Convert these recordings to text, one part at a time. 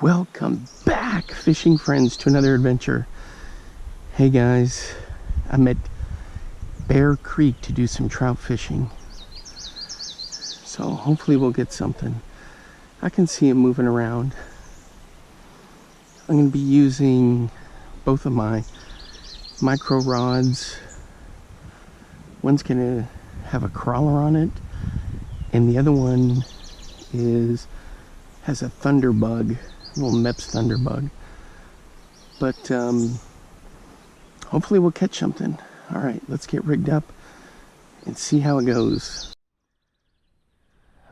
Welcome back, fishing friends, to another adventure. Hey guys, I'm at Bear Creek to do some trout fishing. So hopefully we'll get something. I can see him moving around. I'm going to be using both of my micro rods. One's going to have a crawler on it, and the other one has a thunderbug, a little Mepps thunderbug. But hopefully we'll catch something. All right, let's get rigged up and see how it goes.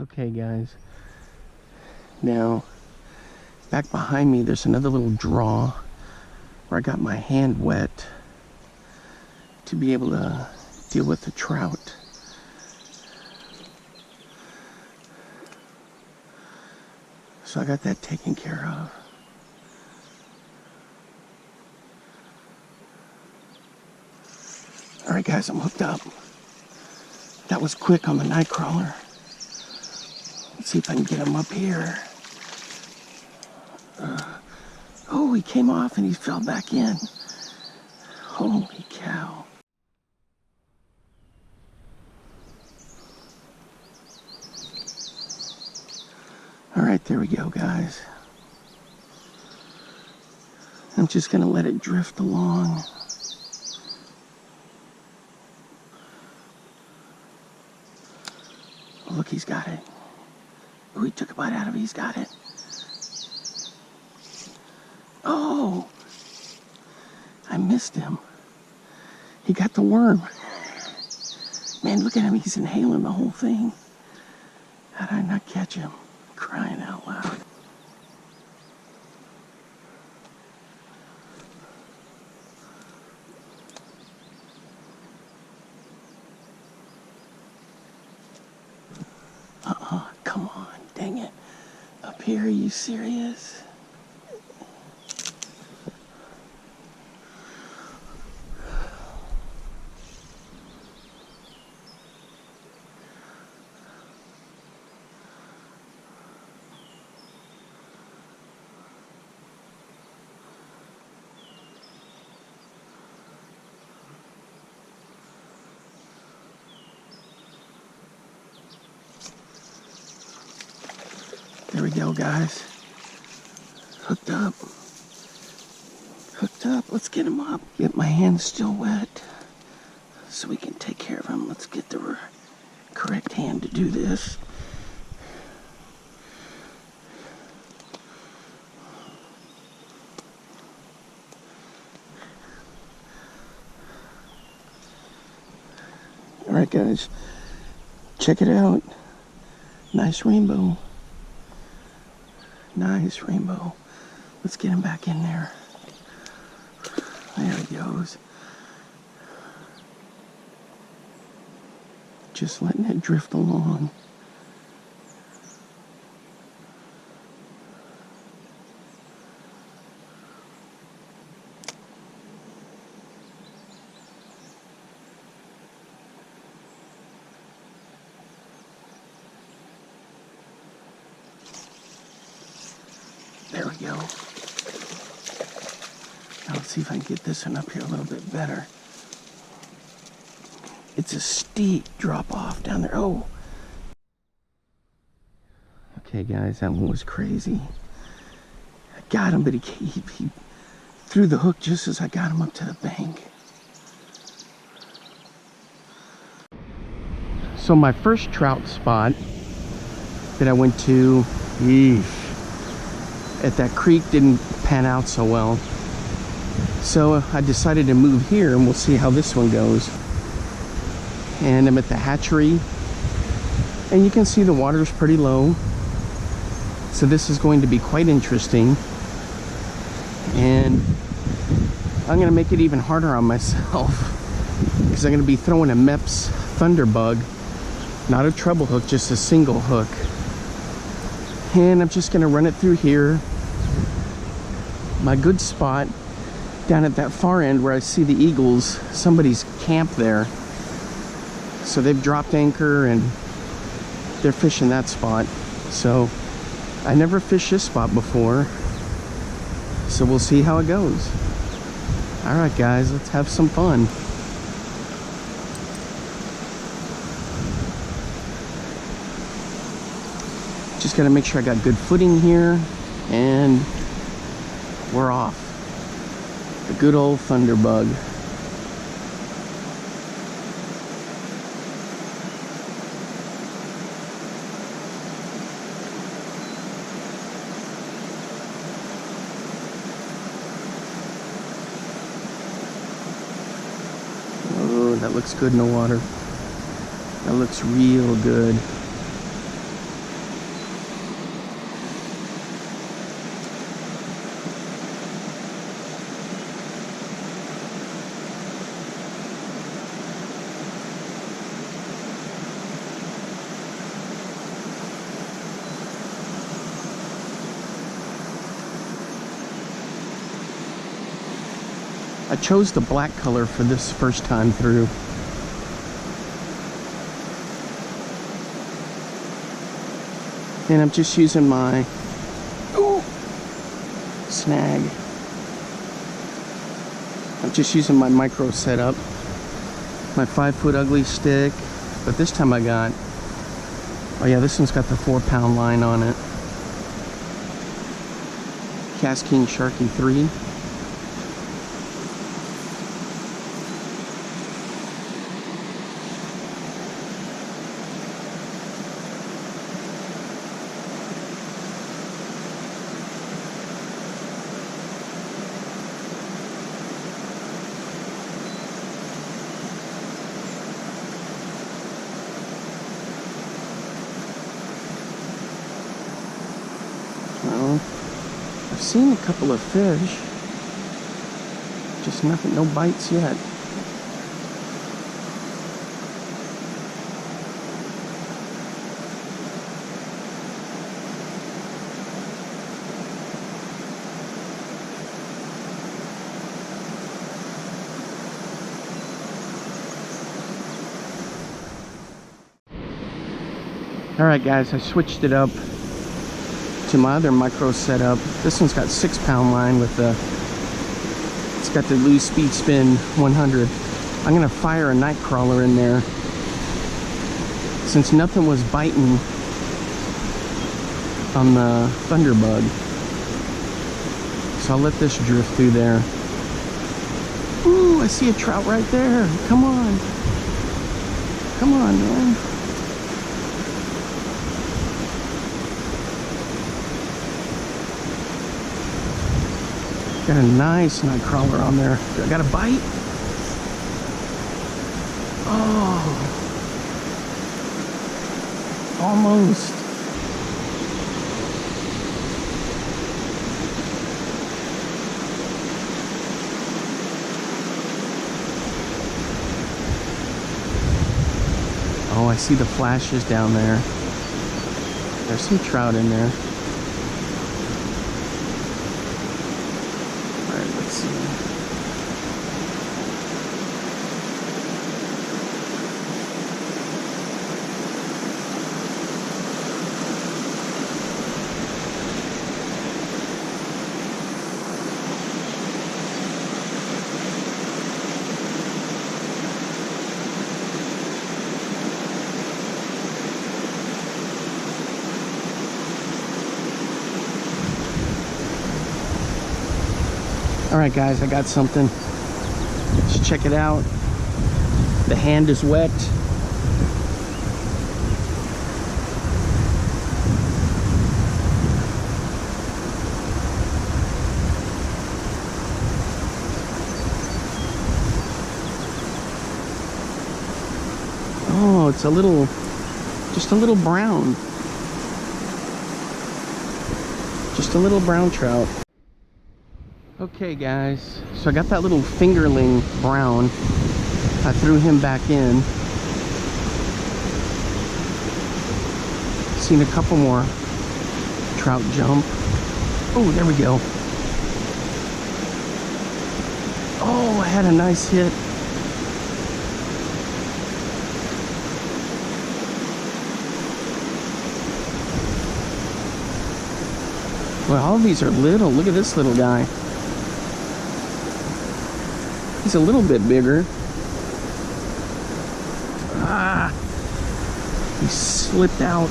Okay guys, now back behind me there's another little draw where I got my hand wet to be able to deal with the trout. So I got that taken care of. All right guys, I'm hooked up. That was quick on the night crawler. Let's see if I can get him up here. Oh, he came off and he fell back in. Holy cow. All right, there we go, guys. I'm just gonna let it drift along. Oh, look, he's got it. Oh, he took a bite out of it. He's got it. Oh, I missed him. He got the worm. Man, look at him. He's inhaling the whole thing. How did I not catch him? Crying out loud. Come on, dang it. Up here, are you serious? There we go, guys. Hooked up. Hooked up. Let's get him up. Get my hands still wet so we can take care of him. Let's get the correct hand to do this. All right, guys. Check it out. Nice rainbow. Nice rainbow. Let's get him back in there. There he goes. Just letting it drift along. There we go. Now let's see if I can get this one up here a little bit better. It's a steep drop off down there. Oh. Okay guys, that one was crazy. I got him, but he threw the hook just as I got him up to the bank. So my first trout spot that I went to, at that creek didn't pan out so well. So I decided to move here and we'll see how this one goes. And I'm at the hatchery and you can see the water's pretty low. So this is going to be quite interesting. And I'm gonna make it even harder on myself because I'm gonna be throwing a Mepps thunderbug, not a treble hook, just a single hook. And I'm just gonna run it through here. My good spot down at that far end where I see the eagles, somebody's camped there. So they've dropped anchor and they're fishing that spot. So I never fished this spot before. So we'll see how it goes. All right, guys, let's have some fun. Just gotta make sure I got good footing here, and we're off. The good old thunderbug. Oh, that looks good in the water. That looks real good. I chose the black color for this first time through. And I'm just using my snag. I'm just using my micro setup, my 5-foot ugly stick, but this time I got, oh yeah, this one's got the 4-pound line on it. Casking Sharky 3. Well, I've seen a couple of fish, just nothing, no bites yet. Alright guys, I switched it up to my other micro setup. This one's got 6-pound line with the, it's got the Lose Speed Spin 100. I'm gonna fire a night crawler in there since nothing was biting on the thunderbug. So I'll let this drift through there. Ooh, I see a trout right there. Come on. Come on, man. Got a nice night crawler on there. I got a bite. Oh, almost. Oh, I see the flashes down there. There's some trout in there. Alright guys, I got something. Let's check it out. The hand is wet. Oh, it's a little, just a little brown. Just a little brown trout. Okay guys, so I got that little fingerling brown. I threw him back in. Seen a couple more trout jump. Oh, there we go. Oh, I had a nice hit. Well, all of these are little. Look at this little guy. He's a little bit bigger. Ah, he slipped out.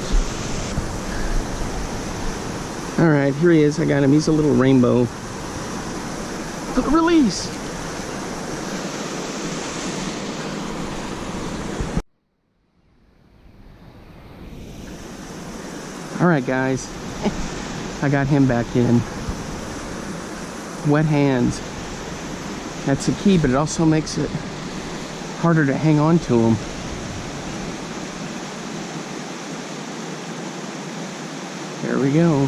All right, here he is. I got him. He's a little rainbow. Release. All right, guys. I got him back in. Wet hands. That's the key, but it also makes it harder to hang on to him. There we go.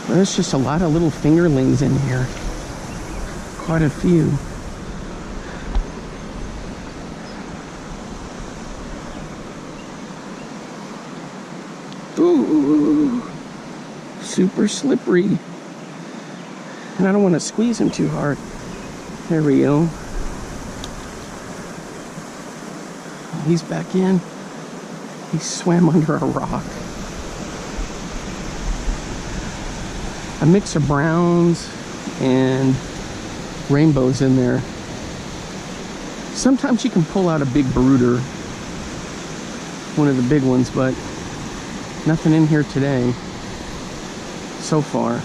There's just a lot of little fingerlings in here. Quite a few. Ooh, super slippery. And I don't want to squeeze him too hard. There we go. He's back in. He swam under a rock. A mix of browns and rainbows in there. Sometimes you can pull out a big brooder, one of the big ones, but nothing in here today so far.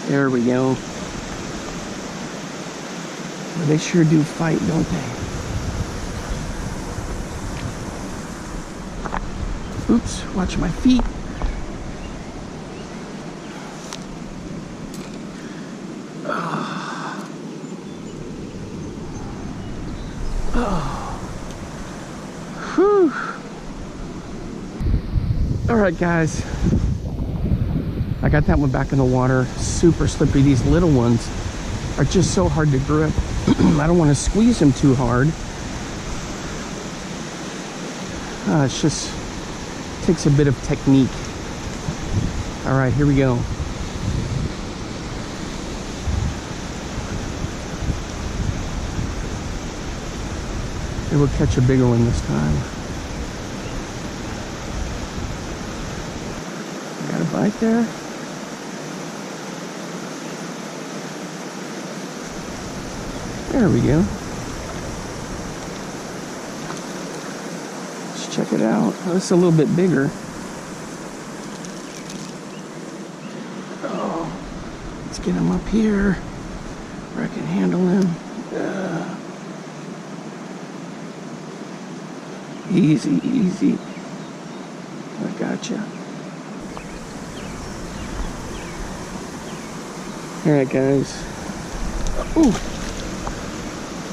There we go. Well, they sure do fight, don't they? Oops, watch my feet. Oh. Oh. Whew. All right, guys. I got that one back in the water. Super slippery. These little ones are just so hard to grip. I don't want to squeeze them too hard. It's just takes a bit of technique. All right, here we go. Maybe we'll catch a bigger one this time. Got a bite there. There we go. Let's check it out. Oh, this is a little bit bigger. Oh, let's get him up here where I can handle him. Easy, easy. I gotcha. All right, guys. Ooh.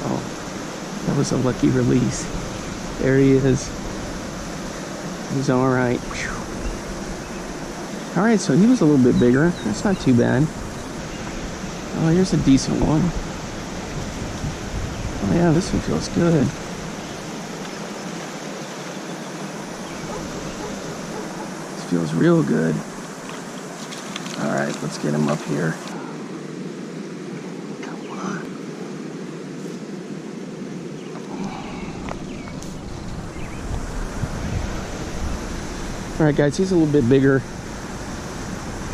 Oh, that was a lucky release. There he is. He's all right. Whew. All right, so he was a little bit bigger. That's not too bad. Oh, here's a decent one. Oh yeah, this one feels good. This feels real good. All right, let's get him up here. Come on. All right, guys, he's a little bit bigger.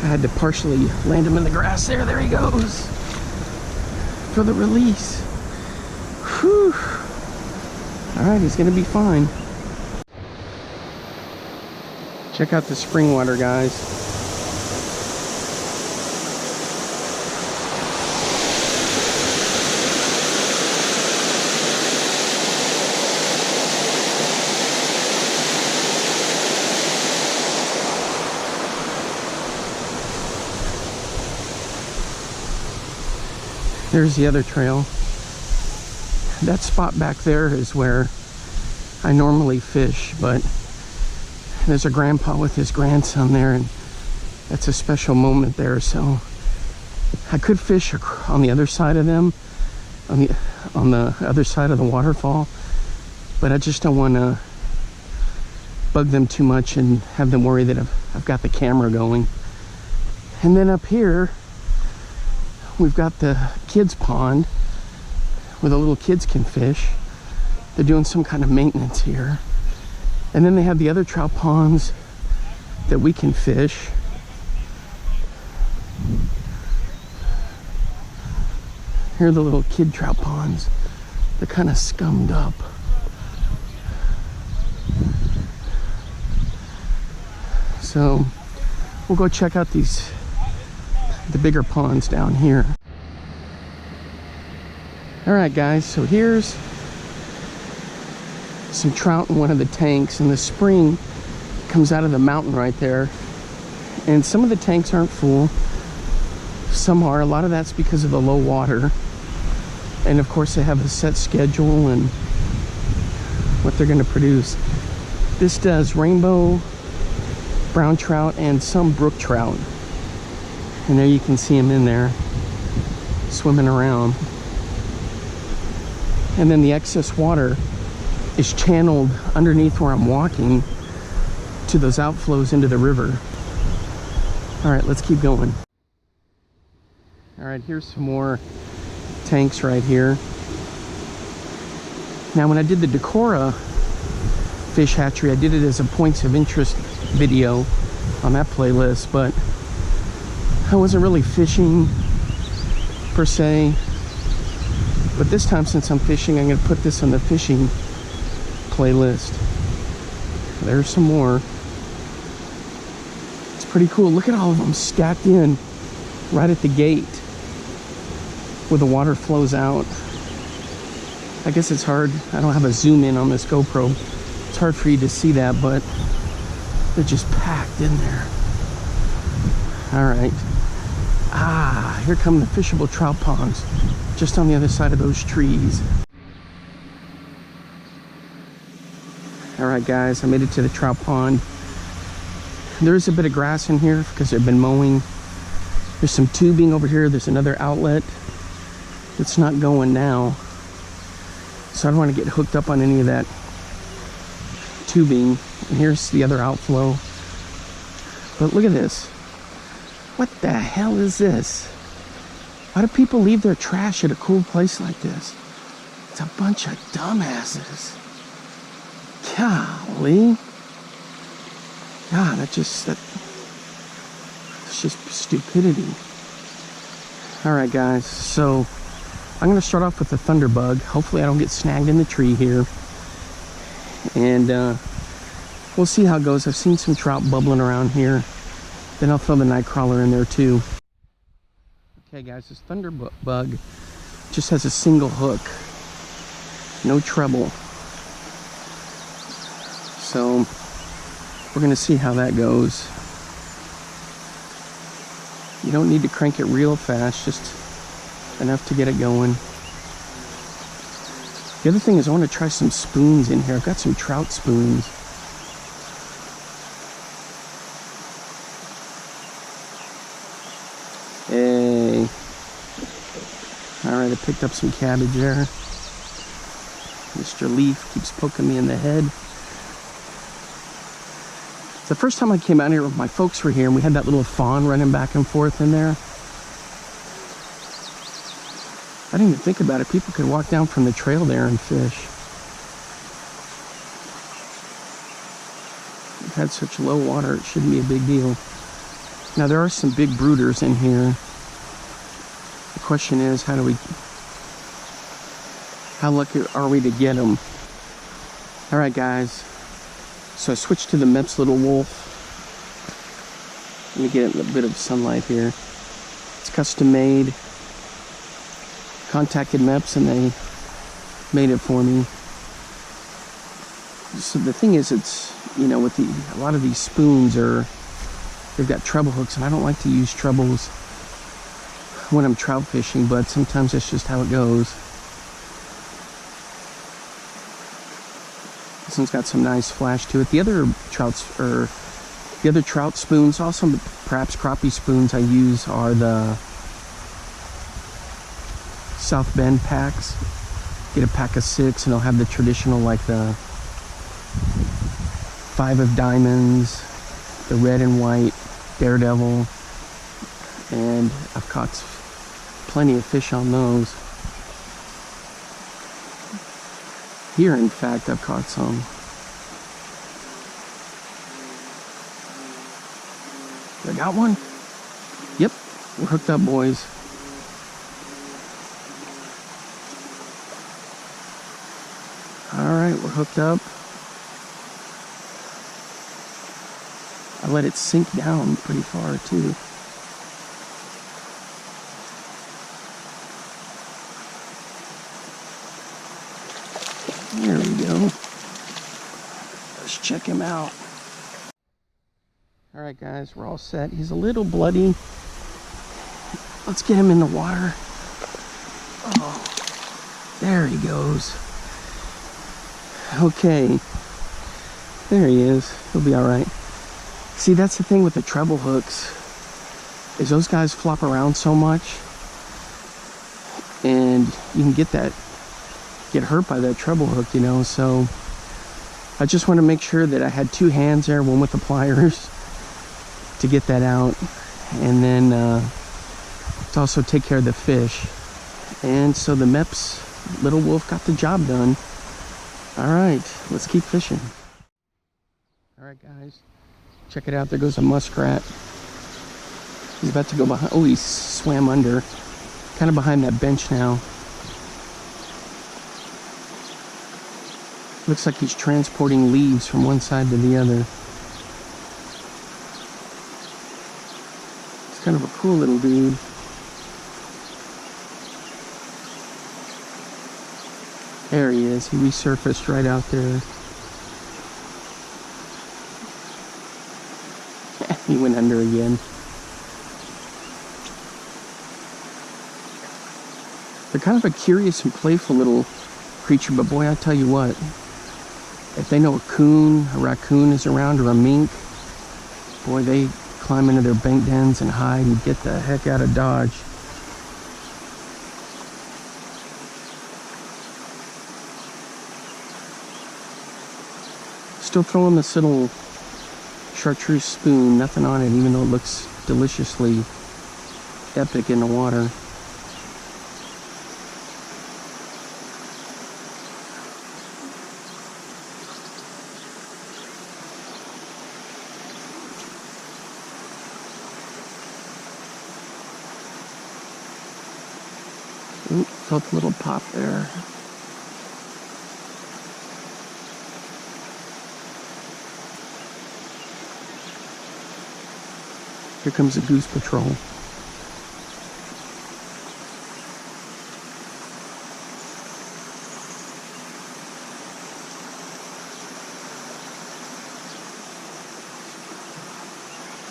I had to partially land him in the grass there. There he goes. For the release. Whew. All right, he's gonna be fine. Check out the spring water, guys. There's the other trail. That spot back there is where I normally fish, but there's a grandpa with his grandson there, and that's a special moment there. So I could fish on the other side of them, on the other side of the waterfall, but I just don't want to bug them too much and have them worry that I've got the camera going. And then up here, we've got the kids pond where the little kids can fish. They're doing some kind of maintenance here. And then they have the other trout ponds that we can fish. Here are the little kid trout ponds. They're kind of scummed up. So we'll go check out the bigger ponds down here. All right, guys, so here's some trout in one of the tanks, and the spring comes out of the mountain right there. And some of the tanks aren't full, some are. A lot of that's because of the low water. And of course they have a set schedule and what they're going to produce. This does rainbow, brown trout, and some brook trout. And there you can see them in there swimming around. And then the excess water is channeled underneath where I'm walking to those outflows into the river. All right, let's keep going. All right, here's some more tanks right here. Now, when I did the Decorah fish hatchery, I did it as a points of interest video on that playlist, but I wasn't really fishing per se. But this time, since I'm fishing, I'm going to put this on the fishing playlist. There's some more. It's pretty cool. Look at all of them stacked in right at the gate where the water flows out. I guess it's hard. I don't have a zoom in on this GoPro. It's hard for you to see that, but they're just packed in there. All right. Ah, here come the fishable trout ponds, just on the other side of those trees. All right, guys, I made it to the trout pond. There is a bit of grass in here because they've been mowing. There's some tubing over here. There's another outlet that's not going now, so I don't want to get hooked up on any of that tubing. And here's the other outflow. But look at this. What the hell is this? Why do people leave their trash at a cool place like this? It's a bunch of dumbasses. Golly. God, that's just stupidity. All right, guys, so I'm gonna start off with the thunderbug. Hopefully I don't get snagged in the tree here. And we'll see how it goes. I've seen some trout bubbling around here. Then I'll throw the night crawler in there too. Okay, guys, this thunderbug just has a single hook, no treble. So we're gonna see how that goes. You don't need to crank it real fast, just enough to get it going. The other thing is I want to try some spoons in here. I've got some trout spoons. Hey. Alright, I picked up some cabbage there. Mr. Leaf keeps poking me in the head. The first time I came out here, my folks were here, and we had that little fawn running back and forth in there. I didn't even think about it. People could walk down from the trail there and fish. We've had such low water, it shouldn't be a big deal. Now, there are some big brooders in here. The question is, how lucky are we to get them? All right, guys. So I switched to the Mepps Little Wolf. Let me get a bit of sunlight here. It's custom made. Contacted Mepps and they made it for me. So the thing is, it's, you know, with a lot of these spoons they've got treble hooks, and I don't like to use trebles when I'm trout fishing, but sometimes that's just how it goes. This one's got some nice flash to it. The other trout spoons, also perhaps crappie spoons I use, are the South Bend packs. Get a pack of 6 and they'll have the traditional, like the 5 of diamonds, the red and white daredevil, and I've caught plenty of fish on those. Here, in fact, I've caught some. I got one. Yep, we're hooked up, boys. All right, we're hooked up. I let it sink down pretty far, too. There we go. Let's check him out. All right, guys, we're all set. He's a little bloody. Let's get him in the water. Oh, there he goes. Okay, there he is. He'll be all right. See, that's the thing with the treble hooks, is those guys flop around so much, and you can get hurt by that treble hook, you know. So I just want to make sure that I had two hands there, one with the pliers to get that out, and then to also take care of the fish. And so the Mepps little wolf got the job done. All right, let's keep fishing. All right, guys, check it out. There goes a muskrat. He's about to go behind. Oh, he swam under, kind of behind that bench now. Looks like he's transporting leaves from one side to the other. It's kind of a cool little dude. There he is. He resurfaced right out there. He went under again. They're kind of a curious and playful little creature, but boy, I tell you what, if they know a raccoon is around, or a mink, boy, they climb into their bank dens and hide and get the heck out of Dodge. Still throwing this little chartreuse spoon, nothing on it, even though it looks deliciously epic in the water. Ooh, felt a little pop there. Here comes the goose patrol.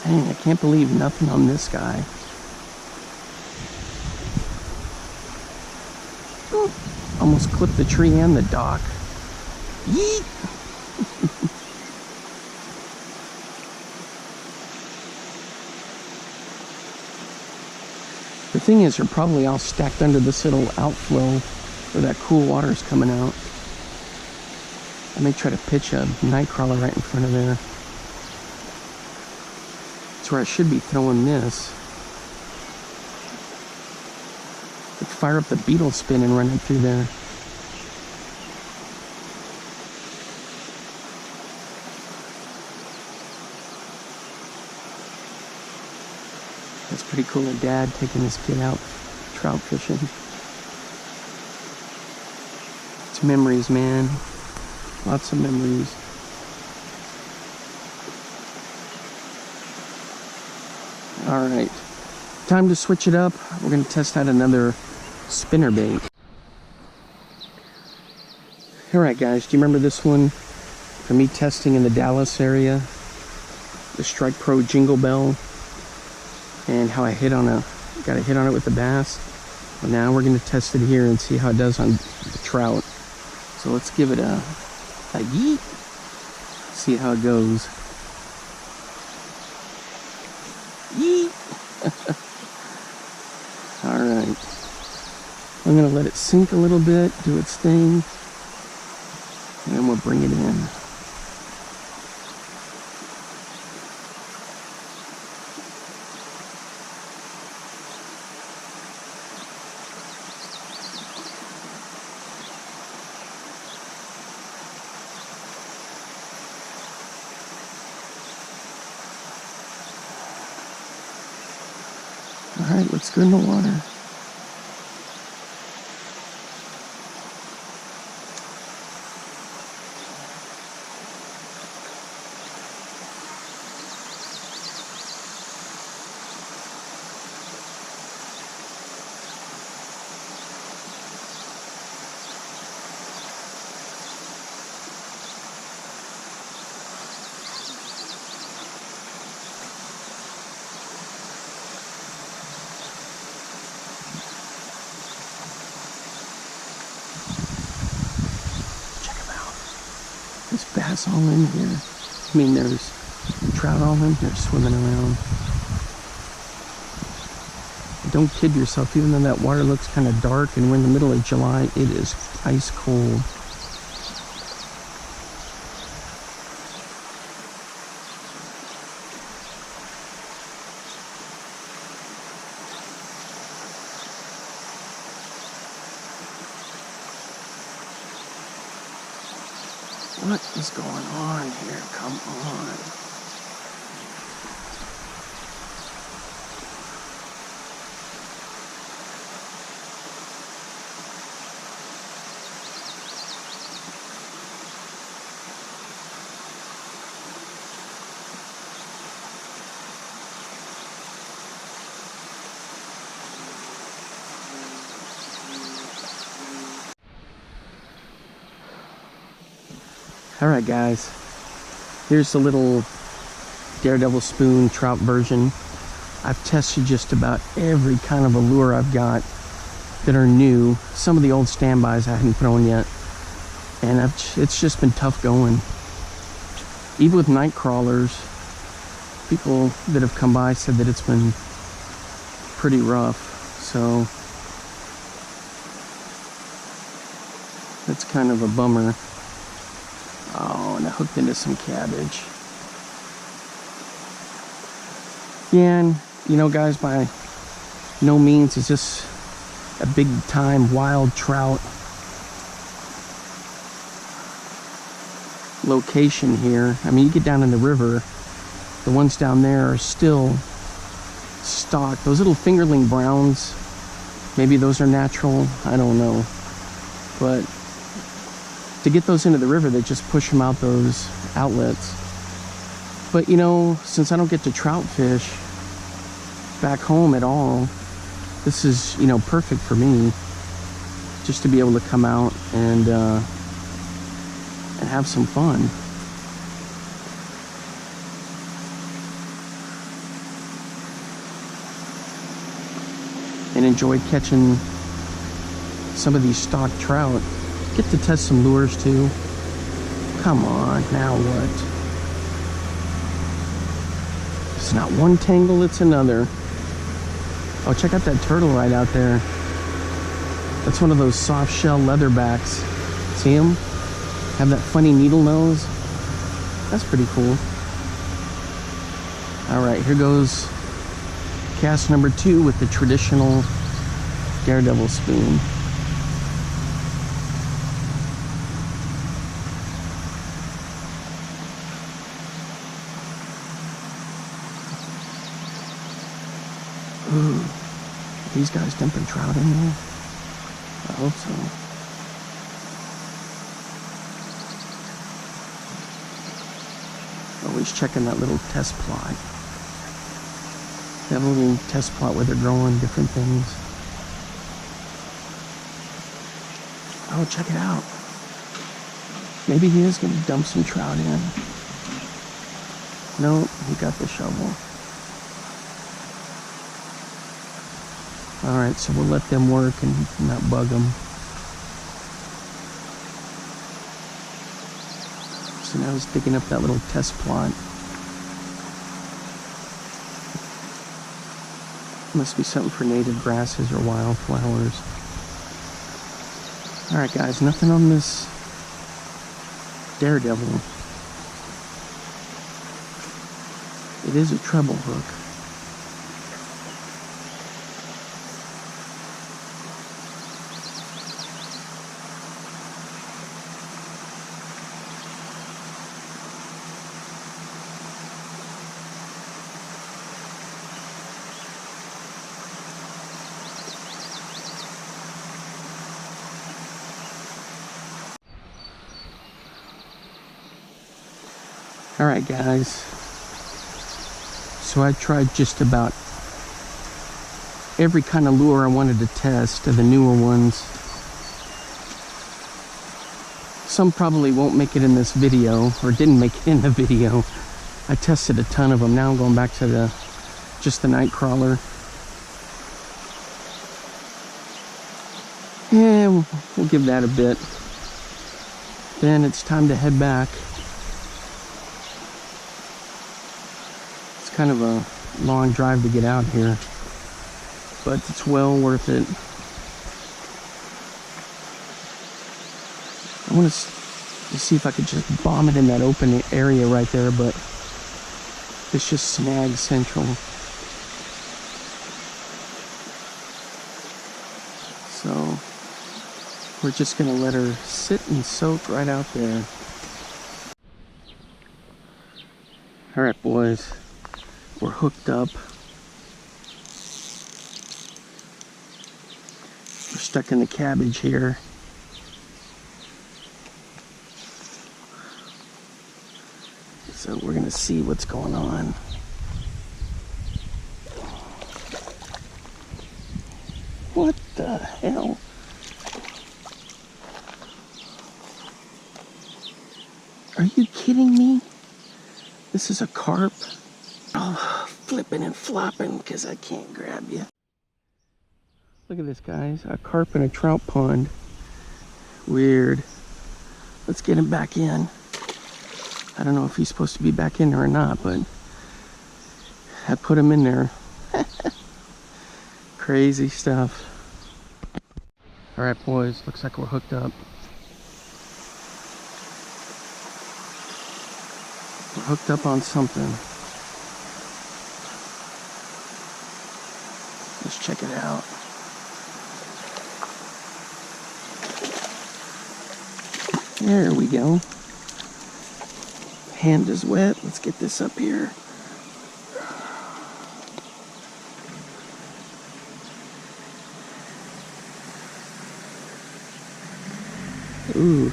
Dang, I can't believe nothing on this guy. Ooh, almost clipped the tree and the dock. Yeet! The thing is, they're probably all stacked under this little outflow where that cool water is coming out. I may try to pitch a night crawler right in front of there. That's where I should be throwing this. Like fire up the beetle spin and run it through there. That's pretty cool, a dad taking his kid out trout fishing. It's memories, man. Lots of memories. All right, time to switch it up. We're gonna test out another spinnerbait. All right, guys, do you remember this one from me testing in the Dallas area? The Strike Pro Jingle Bell, and how I got a hit on it with the bass. Well, now we're gonna test it here and see how it does on the trout. So let's give it a yeet. See how it goes. Yeet. All right. I'm gonna let it sink a little bit, do its thing, and then we'll bring it in. Alright, let's go in the water. There's bass all in here. I mean, there's trout all in here swimming around. Don't kid yourself, even though that water looks kind of dark and we're in the middle of July, it is ice cold. What is going on here? Come on. Alright guys, here's the little Daredevil spoon trout version. I've tested just about every kind of a lure I've got that are new. Some of the old standbys I hadn't thrown yet. And it's just been tough going. Even with night crawlers, people that have come by said that it's been pretty rough. So that's kind of a bummer. Oh, and I hooked into some cabbage. Yeah, and you know guys, by no means is this a big time wild trout location here. I mean, you get down in the river, the ones down there are still stocked. Those little fingerling browns, maybe those are natural, I don't know. But to get those into the river, they just push them out those outlets. But you know, since I don't get to trout fish back home at all, this is, you know, perfect for me, just to be able to come out and have some fun. And enjoy catching some of these stock trout. Get to test some lures too. Come on, now what? It's not one tangle, it's another. Oh, check out that turtle right out there. That's one of those soft shell leatherbacks. See him? Have that funny needle nose. That's pretty cool. All right, here goes cast number 2 with the traditional Daredevil spoon. Ooh, these guys dumping trout in there? I hope so. Always checking that little test plot. That little test plot where they're growing different things. Oh, check it out. Maybe he is going to dump some trout in. No, he got the shovel. Alright, so we'll let them work and not bug them. So now he's digging up that little test plot. Must be something for native grasses or wildflowers. Alright guys, nothing on this Daredevil. It is a treble hook. Alright guys, so I tried just about every kind of lure I wanted to test, of the newer ones. Some probably won't make it in this video, or didn't make it in the video. I tested a ton of them. Now I'm going back to just the night crawler. Yeah, we'll give that a bit. Then it's time to head back. It's kind of a long drive to get out here, but it's well worth it. I want to see if I could just bomb it in that open area right there, but it's just snag central. So we're just gonna let her sit and soak right out there. All right, boys, we're hooked up. We're stuck in the cabbage here. So we're gonna see what's going on. What the hell? Are you kidding me? This is a carp? Oh, flipping and flopping because I can't grab you. Look at this, guys. A carp in a trout pond. Weird. Let's get him back in. I don't know if he's supposed to be back in there or not, but I put him in there. Crazy stuff. All right, boys, looks like we're hooked up. We're hooked up on something. Let's check it out. There we go. Hand is wet. Let's get this up here. Ooh.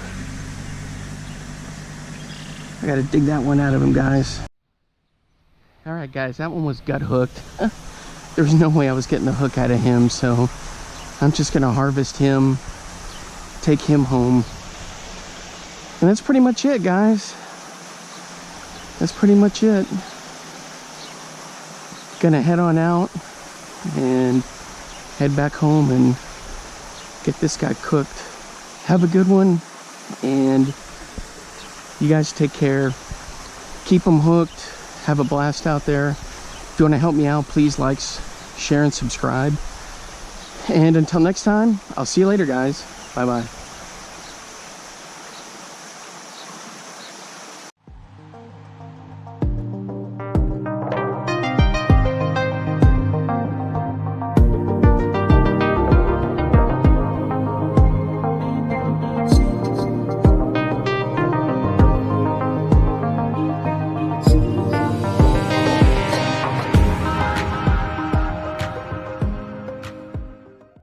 I gotta dig that one out of him, guys. Alright, guys, that one was gut hooked. There's no way I was getting the hook out of him, so I'm just gonna harvest him, take him home. And that's pretty much it, guys. That's pretty much it. Gonna head on out and head back home and get this guy cooked. Have a good one, and you guys take care. Keep them hooked. Have a blast out there. If you want to help me out, please like, share, and subscribe. And until next time, I'll see you later, guys. Bye-bye.